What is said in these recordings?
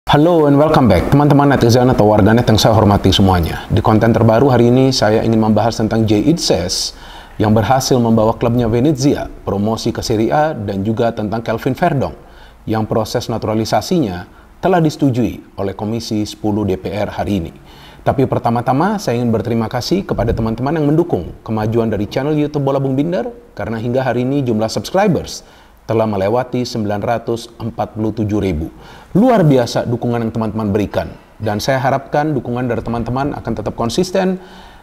Halo and welcome back teman-teman netizen atau warganet yang saya hormati semuanya. Di konten terbaru hari ini saya ingin membahas tentang Jay Itzes yang berhasil membawa klubnya Venezia promosi ke Serie A dan juga tentang Kelvin Verdong yang proses naturalisasinya telah disetujui oleh Komisi 10 DPR hari ini. Tapi pertama-tama saya ingin berterima kasih kepada teman-teman yang mendukung kemajuan dari channel YouTube Bola Bung Binder karena hingga hari ini jumlah subscribers telah melewati 947.000. Luar biasa dukungan yang teman-teman berikan. Dan saya harapkan dukungan dari teman-teman akan tetap konsisten.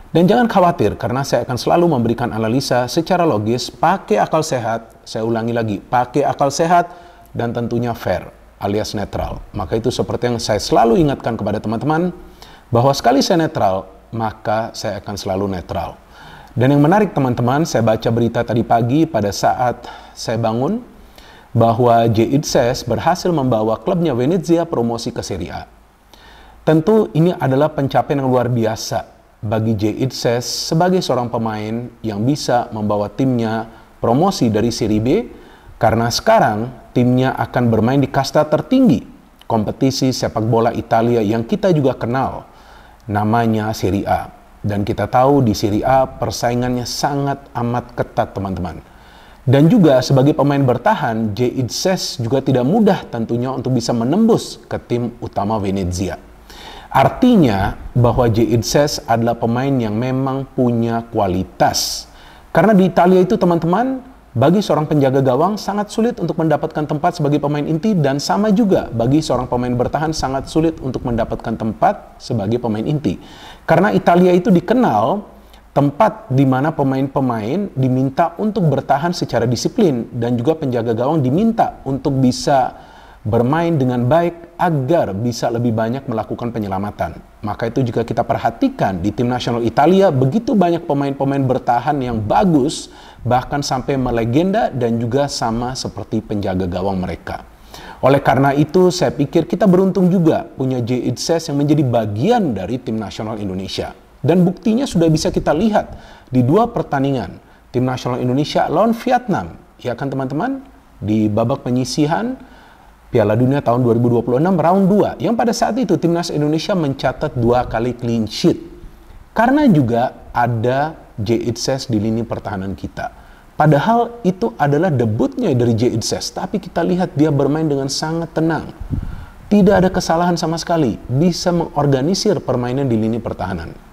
Dan jangan khawatir karena saya akan selalu memberikan analisa secara logis, pakai akal sehat. Saya ulangi lagi, pakai akal sehat dan tentunya fair alias netral. Maka itu seperti yang saya selalu ingatkan kepada teman-teman, bahwa sekali saya netral, maka saya akan selalu netral. Dan yang menarik teman-teman, saya baca berita tadi pagi pada saat saya bangun, bahwa Jay Itzes berhasil membawa klubnya Venezia promosi ke Serie A. Tentu ini adalah pencapaian yang luar biasa bagi Jay Itzes sebagai seorang pemain yang bisa membawa timnya promosi dari Serie B, karena sekarang timnya akan bermain di kasta tertinggi kompetisi sepak bola Italia yang kita juga kenal, namanya Serie A. Dan kita tahu di Serie A persaingannya sangat amat ketat teman-teman. Dan juga sebagai pemain bertahan, Jay Itzes juga tidak mudah tentunya untuk bisa menembus ke tim utama Venezia. Artinya bahwa Jay Itzes adalah pemain yang memang punya kualitas. Karena di Italia itu teman-teman, bagi seorang penjaga gawang sangat sulit untuk mendapatkan tempat sebagai pemain inti, dan sama juga bagi seorang pemain bertahan sangat sulit untuk mendapatkan tempat sebagai pemain inti. Karena Italia itu dikenal tempat di mana pemain-pemain diminta untuk bertahan secara disiplin dan juga penjaga gawang diminta untuk bisa bermain dengan baik agar bisa lebih banyak melakukan penyelamatan. Maka itu juga kita perhatikan di tim nasional Italia begitu banyak pemain-pemain bertahan yang bagus, bahkan sampai melegenda dan juga sama seperti penjaga gawang mereka. Oleh karena itu saya pikir kita beruntung juga punya Jay Itzes yang menjadi bagian dari tim nasional Indonesia. Dan buktinya sudah bisa kita lihat di dua pertandingan tim nasional Indonesia lawan Vietnam, ya kan teman-teman, di babak penyisihan Piala Dunia tahun 2026 round 2, yang pada saat itu timnas Indonesia mencatat 2 kali clean sheet. Karena juga ada Jay Itzes di lini pertahanan kita. Padahal itu adalah debutnya dari Jay Itzes, tapi kita lihat dia bermain dengan sangat tenang. Tidak ada kesalahan sama sekali, bisa mengorganisir permainan di lini pertahanan.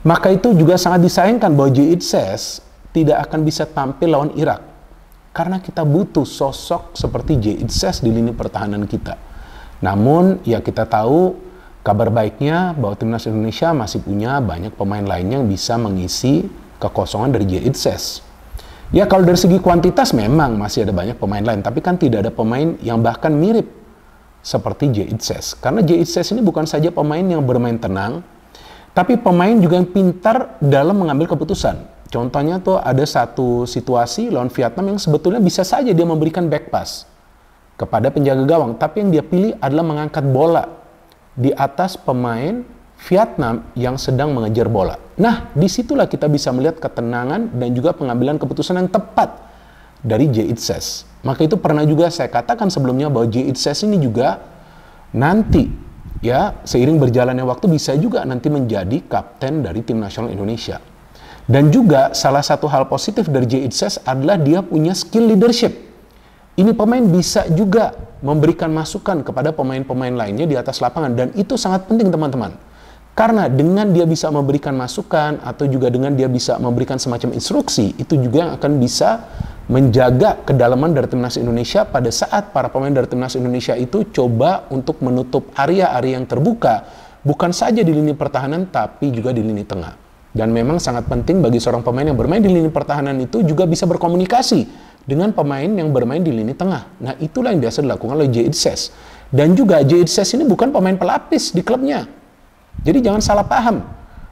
Maka itu juga sangat disayangkan bahwa Jay Itzes tidak akan bisa tampil lawan Irak. Karena kita butuh sosok seperti Jay Itzes di lini pertahanan kita. Namun ya kita tahu kabar baiknya bahwa timnas Indonesia masih punya banyak pemain lainnya yang bisa mengisi kekosongan dari Jay Itzes. Ya kalau dari segi kuantitas memang masih ada banyak pemain lain. Tapi kan tidak ada pemain yang bahkan mirip seperti Jay Itzes. Karena Jay Itzes ini bukan saja pemain yang bermain tenang, tapi pemain juga yang pintar dalam mengambil keputusan. Contohnya tuh ada satu situasi lawan Vietnam yang sebetulnya bisa saja dia memberikan back pass kepada penjaga gawang. Tapi yang dia pilih adalah mengangkat bola di atas pemain Vietnam yang sedang mengejar bola. Nah, disitulah kita bisa melihat ketenangan dan juga pengambilan keputusan yang tepat dari Jay Itzes. Maka itu pernah juga saya katakan sebelumnya bahwa Jay Itzes ini juga nanti, ya, seiring berjalannya waktu bisa juga nanti menjadi kapten dari tim nasional Indonesia. Dan juga salah satu hal positif dari Jay Itzes adalah dia punya skill leadership. Ini pemain bisa juga memberikan masukan kepada pemain-pemain lainnya di atas lapangan, dan itu sangat penting teman-teman. Karena dengan dia bisa memberikan masukan atau juga dengan dia bisa memberikan semacam instruksi, itu juga yang akan bisa menjaga kedalaman dari timnas Indonesia pada saat para pemain dari timnas Indonesia itu coba untuk menutup area-area yang terbuka, bukan saja di lini pertahanan tapi juga di lini tengah. Dan memang sangat penting bagi seorang pemain yang bermain di lini pertahanan itu juga bisa berkomunikasi dengan pemain yang bermain di lini tengah. Nah, itulah yang biasa dilakukan oleh Jay Itzes. Dan juga Jay Itzes ini bukan pemain pelapis di klubnya. Jadi jangan salah paham.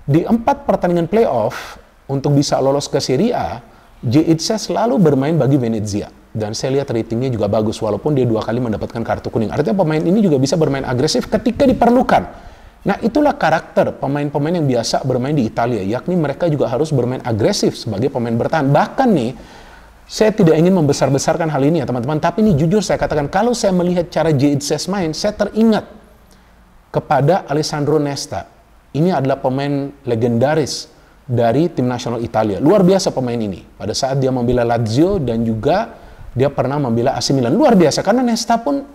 Di 4 pertandingan playoff untuk bisa lolos ke Serie A, Jay Itzes selalu bermain bagi Venezia. Dan saya lihat ratingnya juga bagus walaupun dia 2 kali mendapatkan kartu kuning. Artinya pemain ini juga bisa bermain agresif ketika diperlukan. Nah, itulah karakter pemain-pemain yang biasa bermain di Italia, yakni mereka juga harus bermain agresif sebagai pemain bertahan. Bahkan nih, saya tidak ingin membesar-besarkan hal ini ya teman-teman, tapi ini jujur saya katakan, kalau saya melihat cara Jay Itzes main, saya teringat kepada Alessandro Nesta. Ini adalah pemain legendaris dari tim nasional Italia. Luar biasa pemain ini. Pada saat dia membela Lazio dan juga dia pernah membela AC Milan. Luar biasa karena Nesta pun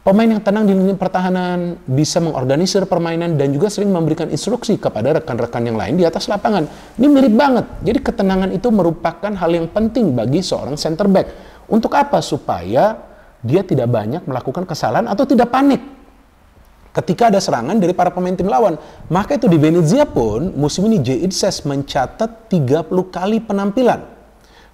pemain yang tenang di lini pertahanan, bisa mengorganisir permainan dan juga sering memberikan instruksi kepada rekan-rekan yang lain di atas lapangan. Ini mirip banget. Jadi ketenangan itu merupakan hal yang penting bagi seorang center back. Untuk apa? Supaya dia tidak banyak melakukan kesalahan atau tidak panik ketika ada serangan dari para pemain tim lawan. Maka itu di Venezia pun musim ini Jay Itzes mencatat 30 kali penampilan.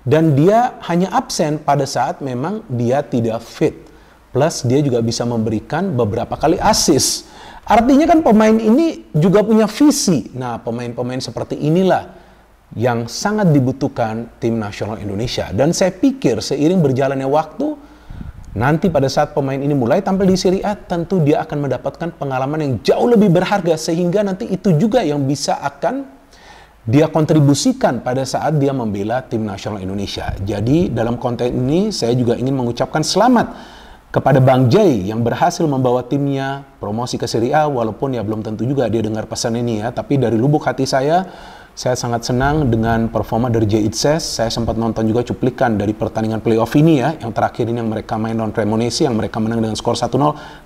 Dan dia hanya absen pada saat memang dia tidak fit. Plus dia juga bisa memberikan beberapa kali assist. Artinya kan pemain ini juga punya visi. Nah, pemain-pemain seperti inilah yang sangat dibutuhkan tim nasional Indonesia. Dan saya pikir seiring berjalannya waktu, nanti pada saat pemain ini mulai tampil di Serie A, tentu dia akan mendapatkan pengalaman yang jauh lebih berharga, sehingga nanti itu juga yang bisa akan dia kontribusikan pada saat dia membela tim nasional Indonesia. Jadi dalam konteks ini saya juga ingin mengucapkan selamat kepada Bang Jay yang berhasil membawa timnya promosi ke Serie A, walaupun ya belum tentu juga dia dengar pesan ini ya, tapi dari lubuk hati saya sangat senang dengan performa dari Jay Itzes. Saya sempat nonton juga cuplikan dari pertandingan playoff ini ya, yang terakhir ini yang mereka main lawan Cremonese, yang mereka menang dengan skor 1-0.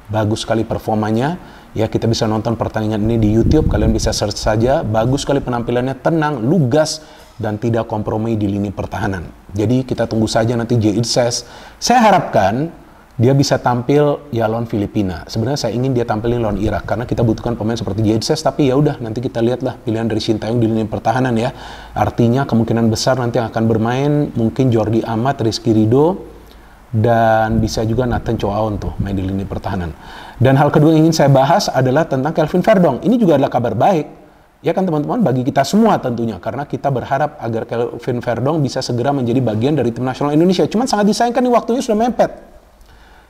Bagus sekali performanya. Ya, kita bisa nonton pertandingan ini di YouTube, kalian bisa search saja. Bagus sekali penampilannya, tenang, lugas, dan tidak kompromi di lini pertahanan. Jadi kita tunggu saja nanti Jay Itzes. Saya harapkan dia bisa tampil ya lawan Filipina. Sebenarnya saya ingin dia tampilin lawan Irak karena kita butuhkan pemain seperti Jay Itzes, tapi ya udah nanti kita lihatlah pilihan dari Sintayong di lini pertahanan ya. Artinya kemungkinan besar nanti akan bermain mungkin Jordi Amat, Rizky Ridho, dan bisa juga Nathan Choaon tuh main di lini pertahanan. Dan hal kedua yang ingin saya bahas adalah tentang Kelvin Verdong. Ini juga adalah kabar baik ya kan teman-teman, bagi kita semua tentunya, karena kita berharap agar Kelvin Verdong bisa segera menjadi bagian dari tim nasional Indonesia. Cuman sangat disayangkan nih, waktunya sudah mepet.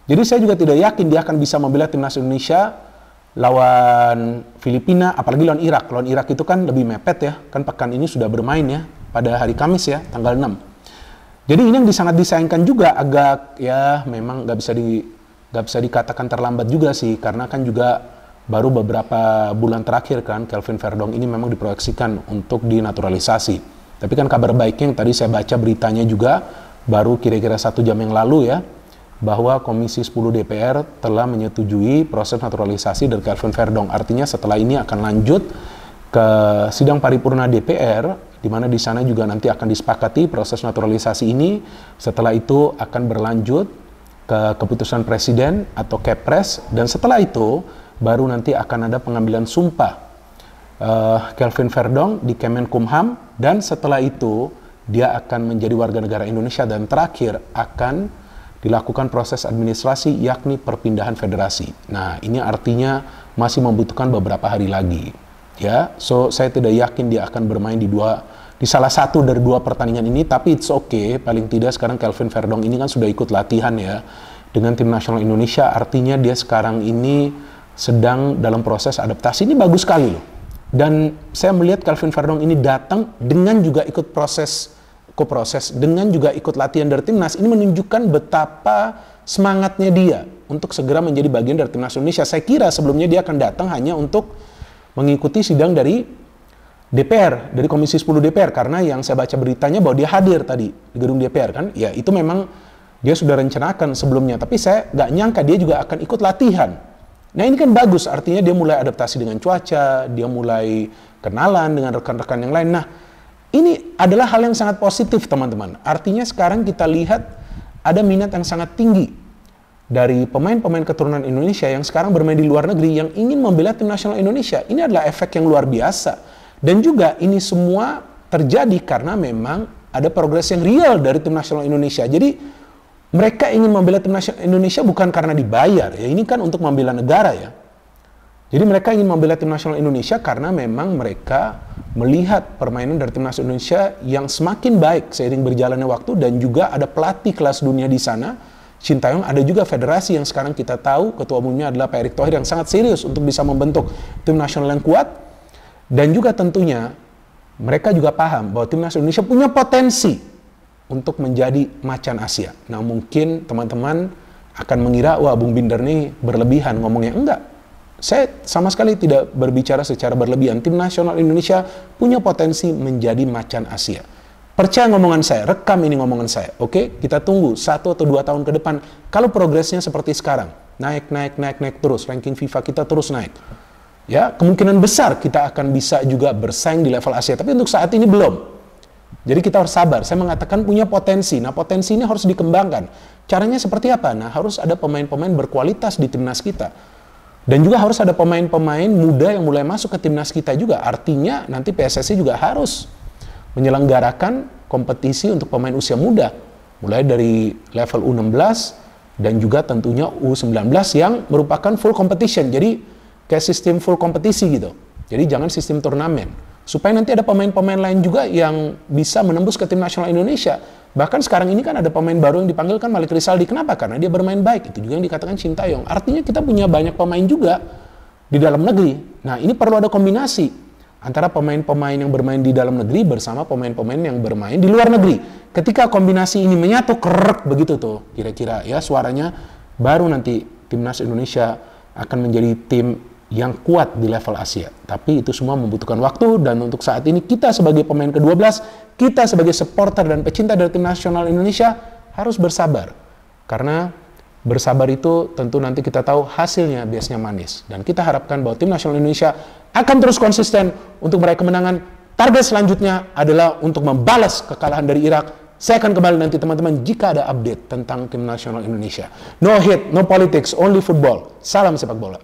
Jadi saya juga tidak yakin dia akan bisa membela timnas Indonesia lawan Filipina, apalagi lawan Irak. Lawan Irak itu kan lebih mepet ya, kan pekan ini sudah bermain ya, pada hari Kamis ya, tanggal 6. Jadi ini yang sangat disayangkan juga, agak ya memang nggak bisa dikatakan terlambat juga sih, karena kan juga baru beberapa bulan terakhir kan Kelvin Verdong ini memang diproyeksikan untuk dinaturalisasi. Tapi kan kabar baiknya yang tadi saya baca beritanya juga baru kira-kira 1 jam yang lalu ya, bahwa Komisi 10 DPR telah menyetujui proses naturalisasi dari Kelvin Verdong. Artinya setelah ini akan lanjut ke sidang paripurna DPR, di mana di sana juga nanti akan disepakati proses naturalisasi ini. Setelah itu akan berlanjut ke keputusan Presiden atau Kepres, dan setelah itu baru nanti akan ada pengambilan sumpah Kelvin Verdong di Kemenkumham, dan setelah itu dia akan menjadi warga negara Indonesia, dan terakhir akan dilakukan proses administrasi yakni perpindahan federasi. Nah, ini artinya masih membutuhkan beberapa hari lagi. Ya, so saya tidak yakin dia akan bermain di salah satu dari 2 pertandingan ini, tapi it's okay. Paling tidak sekarang Kelvin Verdong ini kan sudah ikut latihan ya dengan tim nasional Indonesia, artinya dia sekarang ini sedang dalam proses adaptasi. Ini bagus sekali loh. Dan saya melihat Kelvin Verdong ini datang dengan juga ikut proses dengan juga ikut latihan dari timnas. Ini menunjukkan betapa semangatnya dia untuk segera menjadi bagian dari timnas Indonesia. Saya kira sebelumnya dia akan datang hanya untuk mengikuti sidang dari DPR, dari Komisi 10 DPR, karena yang saya baca beritanya bahwa dia hadir tadi di gedung DPR kan. Ya, itu memang dia sudah rencanakan sebelumnya, tapi saya nggak nyangka dia juga akan ikut latihan. Nah, ini kan bagus, artinya dia mulai adaptasi dengan cuaca, dia mulai kenalan dengan rekan-rekan yang lain. Nah, ini adalah hal yang sangat positif teman-teman. Artinya sekarang kita lihat ada minat yang sangat tinggi dari pemain-pemain keturunan Indonesia yang sekarang bermain di luar negeri yang ingin membela tim nasional Indonesia. Ini adalah efek yang luar biasa. Dan juga ini semua terjadi karena memang ada progres yang real dari tim nasional Indonesia. Jadi mereka ingin membela tim nasional Indonesia bukan karena dibayar. Ya, ini kan untuk membela negara ya. Jadi mereka ingin membela tim nasional Indonesia karena memang mereka melihat permainan dari timnas Indonesia yang semakin baik seiring berjalannya waktu, dan juga ada pelatih kelas dunia di sana, Sintayong. Ada juga federasi yang sekarang kita tahu ketua umumnya adalah Pak Erick Thohir yang sangat serius untuk bisa membentuk tim nasional yang kuat, dan juga tentunya mereka juga paham bahwa timnas Indonesia punya potensi untuk menjadi macan Asia. Nah, mungkin teman-teman akan mengira, wah Bung Binder nih berlebihan ngomongnya. Enggak. Saya sama sekali tidak berbicara secara berlebihan. Tim nasional Indonesia punya potensi menjadi macan Asia. Percaya ngomongan saya, rekam ini ngomongan saya. Oke, kita tunggu 1 atau 2 tahun ke depan. Kalau progresnya seperti sekarang, naik terus, ranking FIFA kita terus naik. Ya, kemungkinan besar kita akan bisa juga bersaing di level Asia. Tapi untuk saat ini belum. Jadi kita harus sabar. Saya mengatakan punya potensi. Nah, potensi ini harus dikembangkan. Caranya seperti apa? Nah, harus ada pemain-pemain berkualitas di timnas kita. Dan juga harus ada pemain-pemain muda yang mulai masuk ke timnas kita juga. Artinya nanti PSSI juga harus menyelenggarakan kompetisi untuk pemain usia muda. Mulai dari level U16 dan juga tentunya U19 yang merupakan full competition. Jadi kayak sistem full kompetisi gitu. Jadi jangan sistem turnamen. Supaya nanti ada pemain-pemain lain juga yang bisa menembus ke tim nasional Indonesia. Bahkan sekarang ini kan ada pemain baru yang dipanggil kan Malik Rizaldi. Kenapa? Karena dia bermain baik. Itu juga yang dikatakan Sintayong. Artinya kita punya banyak pemain juga di dalam negeri. Nah, ini perlu ada kombinasi antara pemain-pemain yang bermain di dalam negeri bersama pemain-pemain yang bermain di luar negeri. Ketika kombinasi ini menyatu, kerek begitu tuh kira-kira ya suaranya, baru nanti timnas Indonesia akan menjadi tim yang kuat di level Asia. Tapi itu semua membutuhkan waktu, dan untuk saat ini kita sebagai pemain ke-12, kita sebagai supporter dan pecinta dari tim nasional Indonesia harus bersabar. Karena bersabar itu tentu nanti kita tahu hasilnya biasanya manis. Dan kita harapkan bahwa tim nasional Indonesia akan terus konsisten untuk meraih kemenangan. Target selanjutnya adalah untuk membalas kekalahan dari Irak. Saya akan kembali nanti teman-teman jika ada update tentang tim nasional Indonesia. No hate, no politics, only football. Salam sepak bola.